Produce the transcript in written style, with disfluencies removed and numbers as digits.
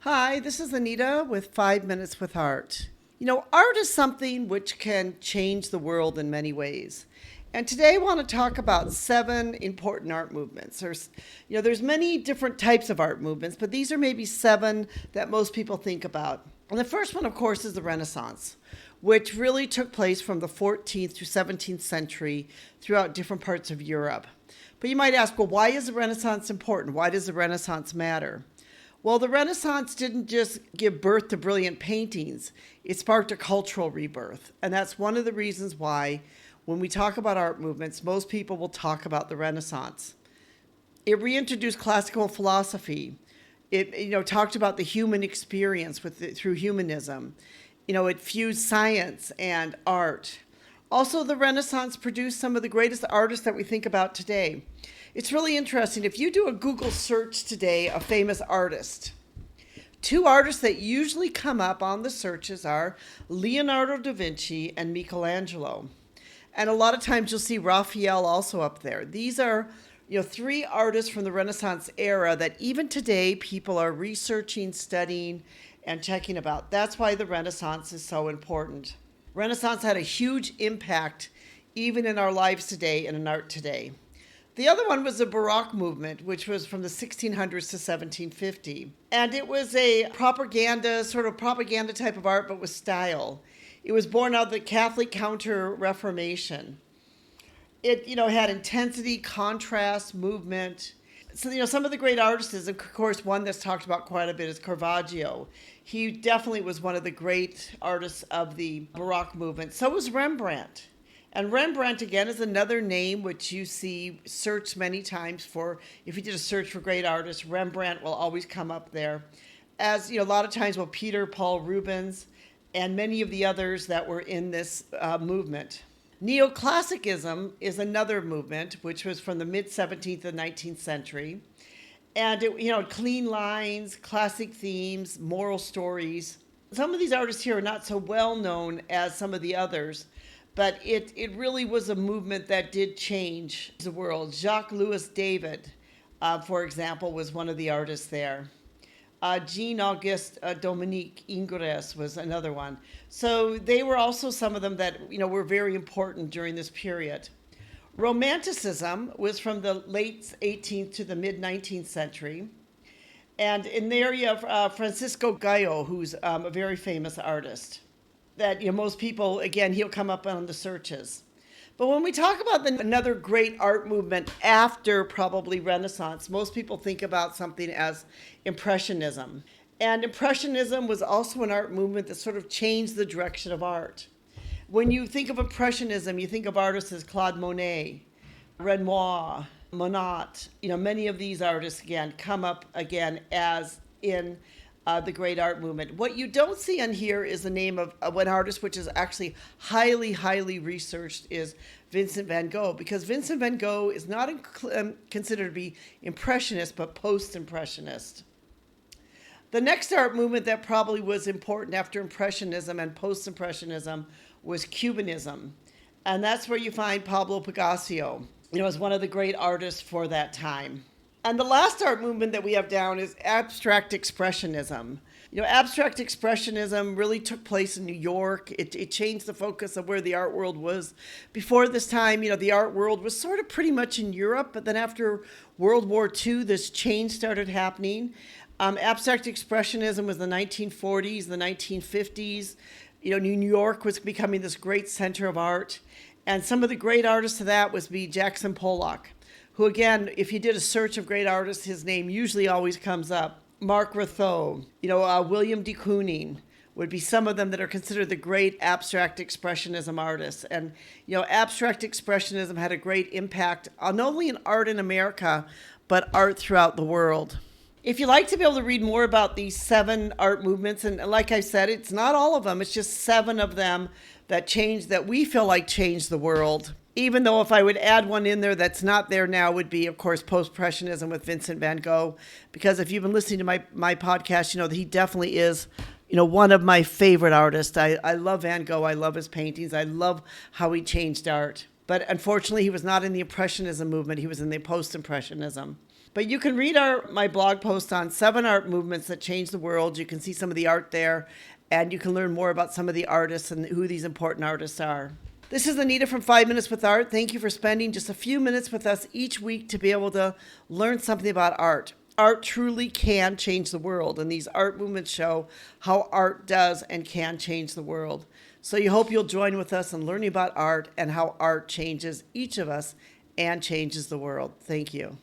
Hi, this is Anita with 5 Minutes with Art. Art is something which can change the world in many ways. And today I want to talk about 7 important art movements. There's many different types of art movements, but these are maybe 7 that most people think about. And the first one, of course, is the Renaissance, which really took place from the 14th to 17th century throughout different parts of Europe. But you might ask, well, why is the Renaissance important? Why does the Renaissance matter? Well, the Renaissance didn't just give birth to brilliant paintings, it sparked a cultural rebirth. And that's one of the reasons why, when we talk about art movements, most people will talk about the Renaissance. It reintroduced classical philosophy. It talked about the human experience through humanism. It fused science and art. Also, the Renaissance produced some of the greatest artists that we think about today. It's really interesting. If you do a Google search today, a famous artist, 2 artists that usually come up on the searches are Leonardo da Vinci and Michelangelo. And a lot of times you'll see Raphael also up there. These are 3 artists from the Renaissance era that even today people are researching, studying, and checking about. That's why the Renaissance is so important. Renaissance had a huge impact even in our lives today and in art today. The other one was the Baroque movement, which was from the 1600s to 1750. And it was a propaganda type of art, but with style. It was born out of the Catholic Counter-Reformation. It, had intensity, contrast, movement. So, some of the great artists, of course, one that's talked about quite a bit is Caravaggio. He definitely was one of the great artists of the Baroque movement. So was Rembrandt. And Rembrandt, again, is another name which you see searched many times for. If you did a search for great artists, Rembrandt will always come up there. As, a lot of times, Peter, Paul Rubens, and many of the others that were in this movement. Neoclassicism is another movement, which was from the mid-17th and 19th century. And, clean lines, classic themes, moral stories. Some of these artists here are not so well known as some of the others, but it really was a movement that did change the world. Jacques-Louis David, for example, was one of the artists there. Jean-Auguste Dominique Ingres was another one. So they were also some of them that were very important during this period. Romanticism was from the late 18th to the mid-19th century. And in the area of Francisco Gallo, who's a very famous artist, that most people, again, he'll come up on the searches. But when we talk about another great art movement after probably Renaissance, most people think about something as Impressionism. And Impressionism was also an art movement that sort of changed the direction of art. When you think of Impressionism, you think of artists as Claude Monet, Renoir, Monet. Many of these artists, again, come up again as in the great art movement. What you don't see on here is the name of one artist, which is actually highly, highly researched, is Vincent van Gogh, because Vincent van Gogh is not considered to be impressionist, but post-impressionist. The next art movement that probably was important after Impressionism and post-impressionism was Cubanism. And that's where you find Pablo Picasso, as one of the great artists for that time. And the last art movement that we have down is Abstract Expressionism. Abstract Expressionism really took place in New York. It changed the focus of where the art world was. Before this time, the art world was sort of pretty much in Europe, but then after World War II, this change started happening. Abstract Expressionism was the 1940s, the 1950s. New York was becoming this great center of art. And some of the great artists of that would be Jackson Pollock, who, again, if you did a search of great artists, his name usually always comes up. Mark Rothko, William de Kooning would be some of them that are considered the great abstract expressionism artists. And, abstract expressionism had a great impact not only in art in America, but art throughout the world. If you'd like to be able to read more about these 7 art movements, and like I said, it's not all of them, it's just 7 of them that we feel like changed the world. Even though if I would add one in there that's not there now would be, of course, Post-Impressionism with Vincent van Gogh. Because if you've been listening to my podcast, that he definitely is, one of my favorite artists. I love Van Gogh. I love his paintings. I love how he changed art. But unfortunately, he was not in the Impressionism movement. He was in the Post-Impressionism. But you can read my blog post on 7 art movements that change the world. You can see some of the art there, and you can learn more about some of the artists and who these important artists are. This is Anita from 5 Minutes with Art. Thank you for spending just a few minutes with us each week to be able to learn something about art. Art truly can change the world, and these art movements show how art does and can change the world. So you hope you'll join with us in learning about art and how art changes each of us and changes the world. Thank you.